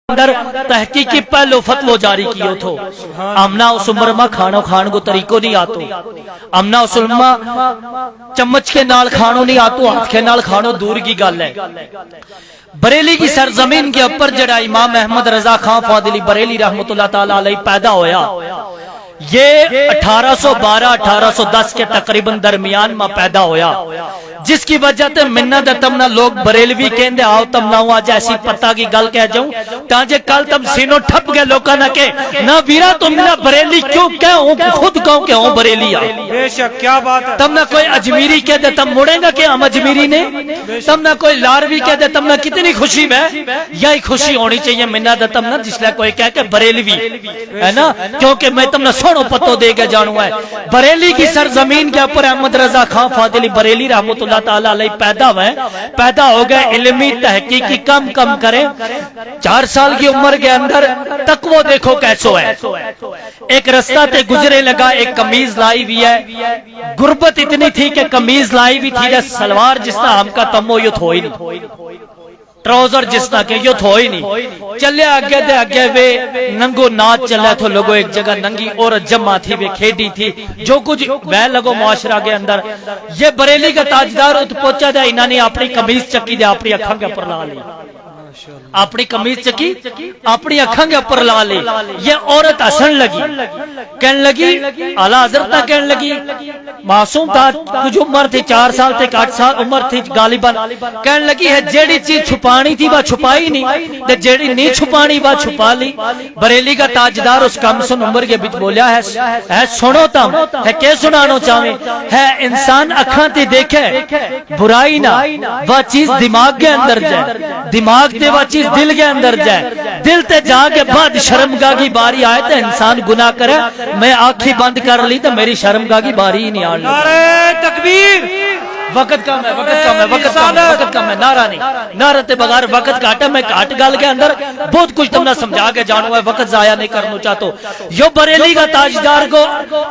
اندر تحقیقی پہلو فتوہ جاری کیو تھو امنا اس عمر میں کھانو کھان کو طریقو نہیں آتو امنا اس عمر میں چمچ کے نال کھانو نہیں آتو ہاتھ کے نال کھانو دور کی گل ہے بریلی کی سرزمین کے اوپر جڑا امام احمد رضا خان فاضلی بریلی رحمت اللہ تعالی علیہ پیدا ہویا یہ 1812-1810 کے تقریباً درمیان میں پیدا ہویا جس کی وجہ تے منت تمنا لوگ بریلوی کہندے آؤ تم نہ ہوا جیسی پتہ کی گل کہہ جاؤں تانجے کل تم سینوں ٹھپ گئے لوگاں نہ کہ نہ ویرا تم نہ بریلی کیوں کہوں خود کہوں کہ ہوں بریلی آ بے شک کیا بات ہے تم نہ کوئی اجمیری کہہ دے تم مڑیں گا کہ ہم اجمیری نے تم نہ کوئی لاروی کہہ دے تم نہ کتنی خوشی میں یہی خوشی ہونی چاہیے منت تم نہ جس لئے کوئی کہہ کہ بریلوی ہے نا کیونکہ میں تم نہ سوڑوں پتو دے کے جانوں ہے بریلی کی سرزمین کے اوپر احمد رضا خان فاضلی بریلی رحمت اللہ تعالی علیہ پیدا ہو گئے علمی تحقیقی کم کریں 4 سال کی عمر کے اندر تقوی دیکھو کیسو ہے ایک رستہ تے گزرے لگا ایک قمیض لائی بھی ہے غربت اتنی تھی کہ قمیض لائی بھی تھی سلوار جس طرح ہم کا تمو یوت ہوئی نہیں ٹراؤزر جس طرح کے یوت ہوئی نہیں چلے آگے دے آگے وے ننگو ناچ چلے تھو لوگو ایک جگہ ننگی عورت جمع تھی وے کھیڑی تھی جو کچھ وہ لگو معاشرہ کے اندر یہ بریلی کا تاجدار ات پہنچا دے انہوں نے اپنی قمیض چکی دے اپنی اکھاں کے پر لا لی اپنی قمیض چکی اپنی اکھاں کے اوپر لا لی یہ عورت ہسن لگی کہنے لگی اعلیٰ حضرت کہنے لگی معصوم تھا کچھ عمر تھی 4 سال تھے 8 سال عمر تھی غالباً کہنے لگی ہے جیڑی چیز چھپانی تھی وہ چھپائی نہیں تے جیڑی نہیں چھپانی وہ چھپا لی بریلی کا تاجدار اس کم سن عمر کے بچ بولیا ہے سنو تم ہے کہ سنانو چاہویں ہے انسان اکھاں تی دیکھے برائی نہ وہ چیز دماغ کے اندر جائے دماغ تے وہ چیز دل کے اندر جائے دل تے جا کے بعد شرمگاہ کی باری آئے تے انسان گناہ کرے میں آنکھی بند کر لی تو میری شرمگاہ کی باری ہی نہیں آنے نعرہ تکبیر وقت کم ہے نعرہ نہیں نعرہ تے بغیر وقت کاٹا میں کاٹ گال کے اندر بہت کچھ تم نے سمجھا کے جانو ہے وقت ضائع نہیں کرنا چاہتو یو بریلی کا تاجدار کو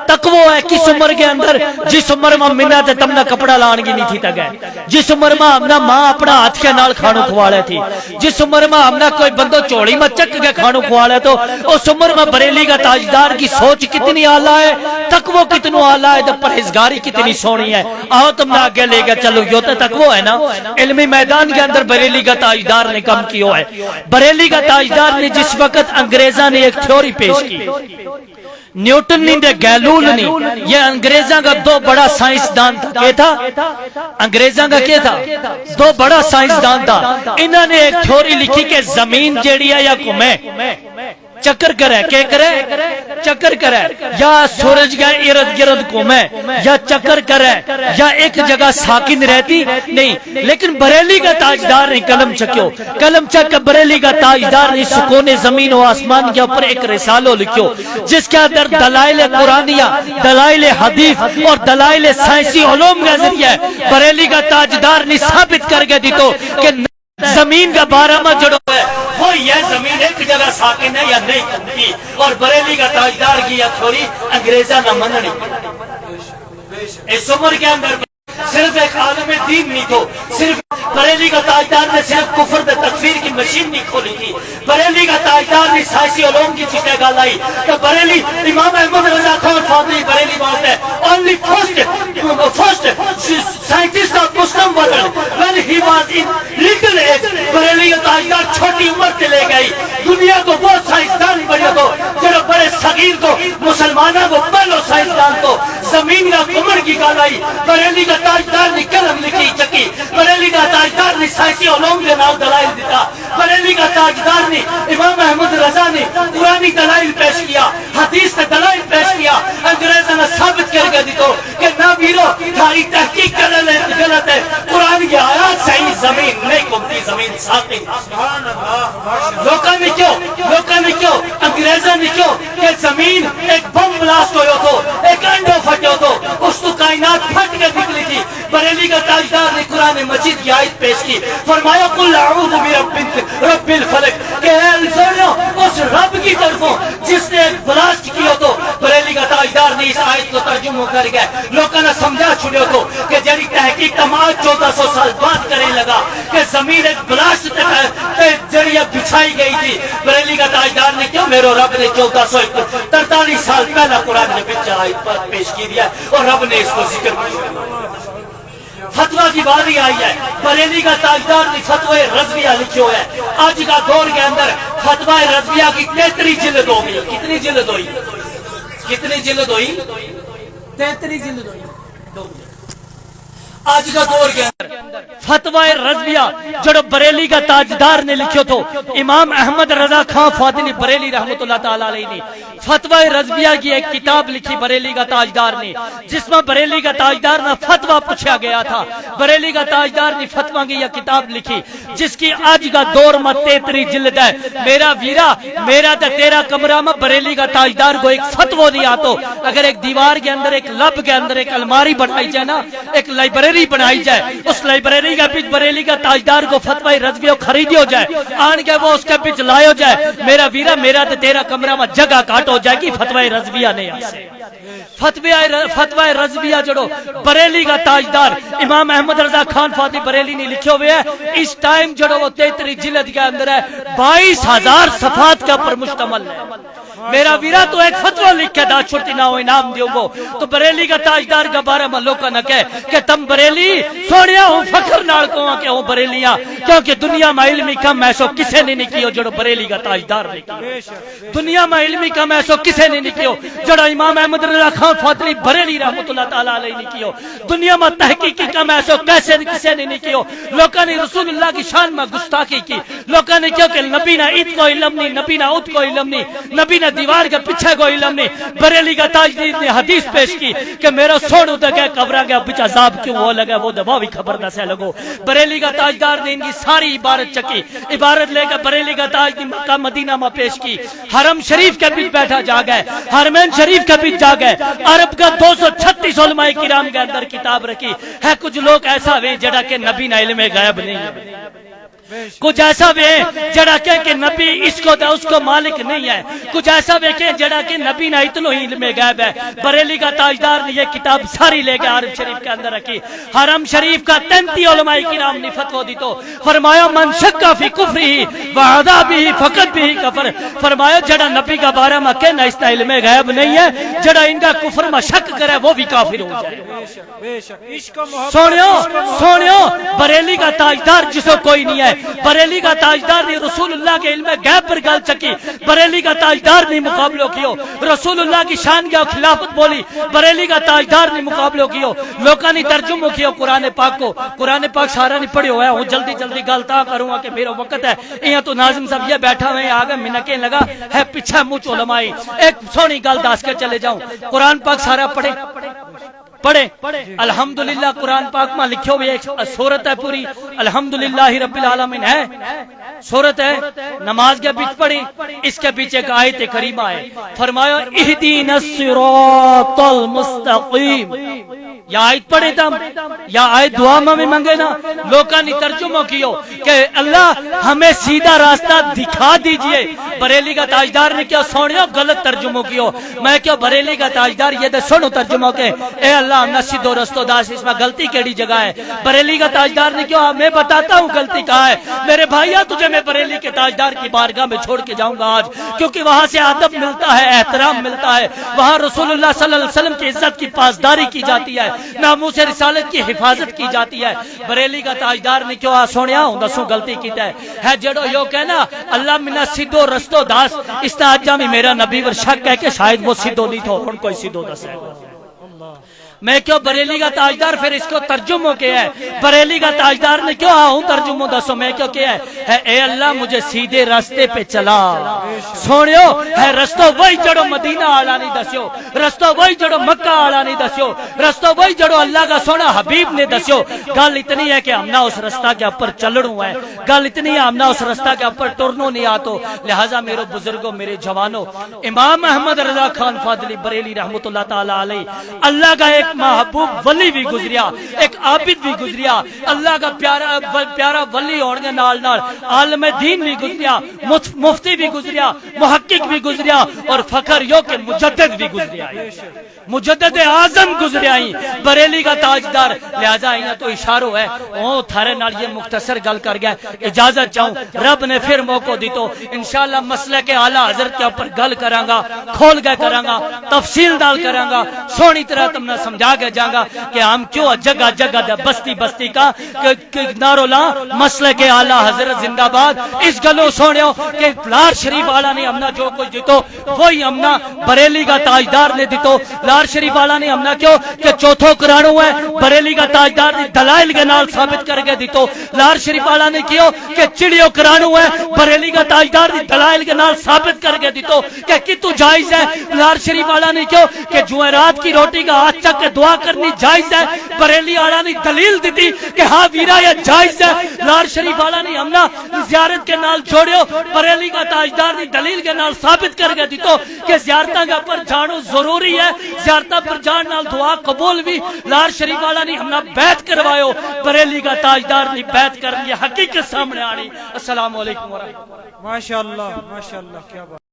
تقوی ہے کس عمر کے اندر جس عمر میں منت تم نے کپڑا لانگی نہیں تھی تگے جس عمر میں ہمنا ماں اپنا ہاتھ کے نال کھانو کھوالے تھی جس عمر میں ہمنا کوئی بندو چوڑی میں چک کے کھانو کھوالے تو اس عمر میں بریلی کا تاجدار کی سوچ کتنی اعلیٰ ہے تقوی کتنی اعلیٰ ہے تو پرہیزگاری کتنی سونی ہے آؤ تم نے آگے لے گا چلو یہ تو تقوی ہے نا علمی میدان کے اندر بریلی کا تاجدار نے کم کیوں ہے بریلی کا تاجدار نے جس وقت انگریزاں نے ایک تھیوری پیش کی نیوٹن نے گیلول نے یہ انگریزاں کا 2 بڑا سائنسدان تھا کیا تھا انگریزاں کا کیا تھا 2 بڑا سائنسدان تھا انہوں نے ایک تھیوری لکھی کہ زمین جیڑی ہے یا گھومے چکر کرے کیا کرے چکر کرے یا سورج کے ارد گرد گھومے یا چکر کرے یا ایک جگہ ساکن رہتی نہیں لیکن بریلی کا تاجدار نے قلم چکیو قلم چک بریلی کا تاجدار نے سکون زمین و آسمان کے اوپر ایک رسالہ لکھیو جس کے اندر دلائل قرآنیہ دلائل حدیث اور دلائل سائنسی علوم کا ذریعہ بریلی کا تاجدار نے ثابت کر کے دیتو کہ زمین کا بارہ میں جڑو ہے وہ یہ زمین ایک جگہ ساکن ہے یا نہیں کرتی اور بریلی کا تاجدار کی یہ تھوڑی انگریزہ نہ مننی اس عمر کے اندر صرف ایک عالم دین نہیں تو صرف بریلی کا تاجدار نے صرف کفر دے تکفیر کی مشین نہیں کھولی تھی بریلی کا تاجدار نے سائنسی علوم کی چیزیں گالائی کہ بریلی امام احمد رضا خان فاضلی بریلی بات ہے only first scientist of Muslim world when he was in little age Bareilly کا تاجدار چھوٹی عمر سے لے گئی دنیا کو وہ سائنسدان بڑھے تو جو بڑے صغیر کو مسلمانوں کو پہلو سائنسدان کو زمین کا کمر کی گالائی بریلی کا تاجدار نے قلم لکھی چکی بریلی کا تاجدار نے سائنسی علوم کے نام دلائل دیتا بریلی کا تاجدار نے امام احمد رضا نے قرآنی دلائل پیش کیا حدیث سے دلائل پیش کیا انگریزوں نے ثابت کر کے دیتو کہ نہ بیرو تھاری تحقیق غلط ہے قرآن کی آیات صحیح زمین نہیں گھومتی زمین ساکن لوکاں نے کیوں انگریزوں نے کیوں کہ زمین ایک بم بلاسٹ ہوئے تو ایک انڈو پھٹے تو اس تو کائنات پھٹ کے نکلی تھی بریلی کا تاجدار نے قرآن مجید کی آیت پیش کی فرمایا قل اعوذ برب الفلق کہ اے انسانوں اس رب کی طرفوں جس نے ایک بلاسٹ کیا تو بریلی کا تاجدار نے اس آیت کو ترجمہ کر گئے لوگوں نے سمجھا چھوڑے تو کہ جڑی تحقیق تمام 1400 سال بعد کرنے لگا کہ زمین ایک بلاسٹ جڑی بچھائی گئی تھی بریلی کا تاجدار نے کیوں میرے رب نے 1443 سال پہلا قرآن میں پیش کی دیا اور رب نے اس کو ذکر کیا. فتوہ کی باری آئی ہے, بریلی کا تاجدار نے فتوہ رضویہ لکھی ہوئے ہے. آج کا دور کے اندر فتوہ رضویہ کی 33 جلد ہو گئی. کتنی جلد ہوئی؟ کتنی جلد ہوئی؟ 33 جلد ہوئی. آج کا دور کے اندر فتوہ رضویہ جڑو بریلی کا تاجدار نے لکھو تو امام احمد رضا خان فاضلی بریلی رحمت اللہ تعالیٰ علیہ نے فتوہ رضویہ کی ایک کتاب لکھی بریلی کا تاجدار نے, جس میں بریلی کا تاجدار نے فتوہ پوچھا گیا تھا. بریلی کا تاجدار نے فتوہ کی یہ کتاب لکھی جس کی آج کا دور میں 33 جلد ہے. میرا ویرا میرا تے تیرا کمرہ میں بریلی کا تاجدار کو ایک فتوہ دیا تو اگر ایک دیوار کے اندر ایک لب کے اندر ایک الماری بنائی جائے نا, ایک لائبریری بنائی جائے, اس لائبریری کا پیچھ بریلی کا تاجدار کو فتوہ رضویہ خریدی ہو جائے, آن کے وہ اس کے پیچھ لائے ہو جائے, میرا ویرا میرا تے تیرا کمرہ میں جگہ کاٹ ہو جائے گی فتوہ رضویہ نے. فتوہ رضویہ جڑو بریلی کا تاجدار امام احمد رضا خان فاضلی بریلی نے لکھے ہوئے ہیں. اس ٹائم جڑو وہ 33 جلد کے اندر ہے, 22,000 صفحات کے اوپر مشتمل ہے. میرا ویرا تو ایک فتوہ لکھ کے دا چھوٹی نہ ہو انعام دیو گو تو بریلی کا تاجدار کا بارے میں لوکا نہ کہے کہ تم بریلی سونیا ہوں فخر نال کو کہ ہوں بریلیاں, کیونکہ دنیا میں علمی کم ایسو کسے نے نہیں کیو جڑو بریلی کا تاجدار نے کیو. دنیا میں علمی کم ایسو کسے نے نہیں کیو جڑو امام احمد رضا خان فاضلی بریلی رحمت اللہ تعالیٰ علیہ نے کیو. دنیا میں تحقیقی کم ایسو کسے نے نہیں کیو. لوکاں نے رسول اللہ کی شان میں گستاخی کی. لوکاں نے کیوں کہ نبی نہ عید کو علم نہیں, نبی نہ ات کو علم نہیں, نبی نہ دیوار کے پیچھے کو علم نہیں. بریلی کا تاجدار نے حدیث پیش کی کہ میرا سوڑ تے گئے قبرہ کے پیچھے عذاب کیوں ہو لگا وہ دبا بھی خبر نہ سے لگو. بریلی کا تاجدار نے ان کی ساری عبارت چکی, عبارت لے کر بریلی کا تاج نے مکہ مدینہ میں پیش کی. حرم شریف کے پیچھے بیٹھا جا گئے, حرمین شریف کے پیچھے جا گئے. عرب کا 236 علماء کرام کے اندر کتاب رکھی ہے. کچھ لوگ ایسا ہوئے جڑا کہ نبی نہ علم غیب نہیں ہے, کچھ ایسا بھی ہے جڑا کہ نبی اس کو دے اس کو مالک نہیں ہے, کچھ ایسا بھی کہ جڑا کہ نبی نہ اتنو ہی علم غیب ہے. بریلی کا تاجدار نے یہ کتاب ساری لے کے حرم شریف کے اندر رکھی. حرم شریف کا 33 علماء کرام نے فتوہ دی تو فرمایا من شک فی کفرہ وعذابہ فقط بھی کفر. فرمایا جڑا نبی کا بارے میں کہنا اس کا علم غیب نہیں ہے, جڑا ان کا کفر میں شک کرے وہ بھی کافر ہو جائے. سونیو بریلی کا تاجدار جسو کوئی نہیں ہے. بریلی کا تاجدار نے رسول اللہ کے علم غیب پر گل چکی. بریلی کا تاجدار نے مقابلہ کیو. رسول اللہ کی شان کے خلافت بولی. بریلی کا تاجدار نے مقابلہ کیو. لوکاں نے ترجمہ کیو قرآن پاک کو. قرآن پاک سارا نہیں پڑھے ہوا ہے. ہوں جلدی جلدی گل تا کروں گا کہ میرا وقت ہے. یہاں تو ناظم صاحب یہ بیٹھا ہوئے آگے منکیں لگا ہے پیچھے مجھ علمائی. ایک سونی گل دس کے چلے جاؤں. قرآن پاک سارا پڑھے الحمدللہ. قرآن پاک میں لکھے ہوئے ایک سورت ہے پوری الحمدللہ رب العالمین ہے, سورت ہے. نماز کے بیچ پڑھی, اس کے پیچھے ایک آیت کریمہ ہے. فرمایا اہدینا الصراط المستقیم. یا آیت پڑھے تم یا آیت دعا میں منگے نا. لوکاں نے ترجمہ کیو کہ اللہ ہمیں سیدھا راستہ دکھا دیجئے. بریلی کا تاجدار نے کیا سونیو غلط ترجمہ کیو. میں کیا بریلی کا تاجدار یہ دے سنو ترجمہ کے اے اللہ ہم سیدھو رستو داس, اس میں غلطی کیڑی جگہ ہے. بریلی کا تاجدار نے کیا میں بتاتا ہوں غلطی کہاں ہے. میرے بھائیہ تجھے میں بریلی کے تاجدار کی بارگاہ میں چھوڑ کے جاؤں گا آج, کیونکہ وہاں سے ادب ملتا ہے, احترام ملتا ہے. وہاں رسول اللہ صلی اللہ علیہ وسلم کی عزت کی پاسداری کی جاتی ہے, ناموس رسالت کی حفاظت کی جاتی ہے. بریلی کا تاجدار نے کیوں سونیا ہوں دسو غلطی کیتا ہے جڑو یو کہنا اللہ منا سیدھو رستو داس. اس تاجا میں میرا نبی ور شک ہے کہ شاید وہ سیدھو نہیں تھو, ان کوئی سیدھو دس ہے. میں کیوں بریلی کا تاجدار پھر اس کو ترجمہ کیا ہے. بریلی کا تاجدار نے کیوں ہوں ترجمہ دسو میں کیوں کیا ہے اے اللہ مجھے سیدھے راستے پہ چلا. سونیو ہے رستو وہی جڑو مدینہ آلا نہیں دسیو, رستو وہی جڑو مکہ آلا نہیں دسیو, رستو وہی جڑو اللہ کا سونا حبیب نے دسیو. گل اتنی ہے کہ ہم نہ اس رستہ کے اوپر چلڑوں ہے, گل اتنی ہے ہم نہ اس رستہ کے اوپر ٹرنوں نہیں آتو. لہٰذا میرے بزرگوں میرے جوانوں, امام احمد رضا خان فاضلی بریلی رحمت اللہ تعالی علیہ اللہ کا ایک ایک محبوب ولی بھی گزریا، ایک عابد بھی گزریا، اللہ کا پیارا ولی ہونے کے نال نال عالم دین بھی گزریا، مفتی بھی گزریا، محقق بھی گزریا، اور فخر یو کہ مجدد بھی گزریا، مجدد اعظم گزریا ہی بریلی کا تاجدار۔ لہذا ہی تو اشارہ ہے او تھارے نال یہ مختصر گل کر گیا، اجازت چاہوں رب نے پھر موقع دی تو انشاءاللہ مسئلے کے اعلی حضرت کے اوپر گل کروں گا، کھول کے کروں گا، تفصیل دال کروں گا، سونی طرح تم نے سمجھا کے جاؤں گا کہ ہم کیوں جگہ جگہ دے بستی بستی کا نعرہ لا مسئلے کے اعلی حضرت زندہ باد۔ اس گلو سونیو کہ لار شریف والا نے ہمنا جو کچھ دیتو وہی ہمنا بریلی کا تاجدار نے دیتو۔ لار شریف والا نے ہمنا کیوں کہ چوتھو کرانو ہے بریلی کا تاجدار نے دلائل کے نال ثابت کر کے دیتو۔ لار شریف والا نے کیوں کہ چڑیو کرانو ہے بریلی کا تاجدار نے دلائل کے نال ثابت کر کے دیتو کہ کتو جائز ہے۔ لار شریف والا نے کیوں کہ جمعرات کی روٹی کا ہاتھ چک کے دعا کرنی جائز ہے، بریلی والا نے دلیل دیتی کہ ہاں ویرا یہ جائز ہے۔ لار شریف والا نے ہمنا زیارت کے نال جوڑیو، بریلی کا تاجدار نے دلیل کے نال ثابت کر کے دیتو کہ زیارتاں کے پر جانو ضروری ہے، زیارتاں پر جان نال دعا قبول بھی۔ لار شریف والا نے ہمنا بیعت کروایو، بریلی کا تاجدار نے بیعت کرنی، حقیقت سامنے آنی۔ السلام علیکم ورحمۃ اللہ۔ ماشاءاللہ ماشاءاللہ، کیا بات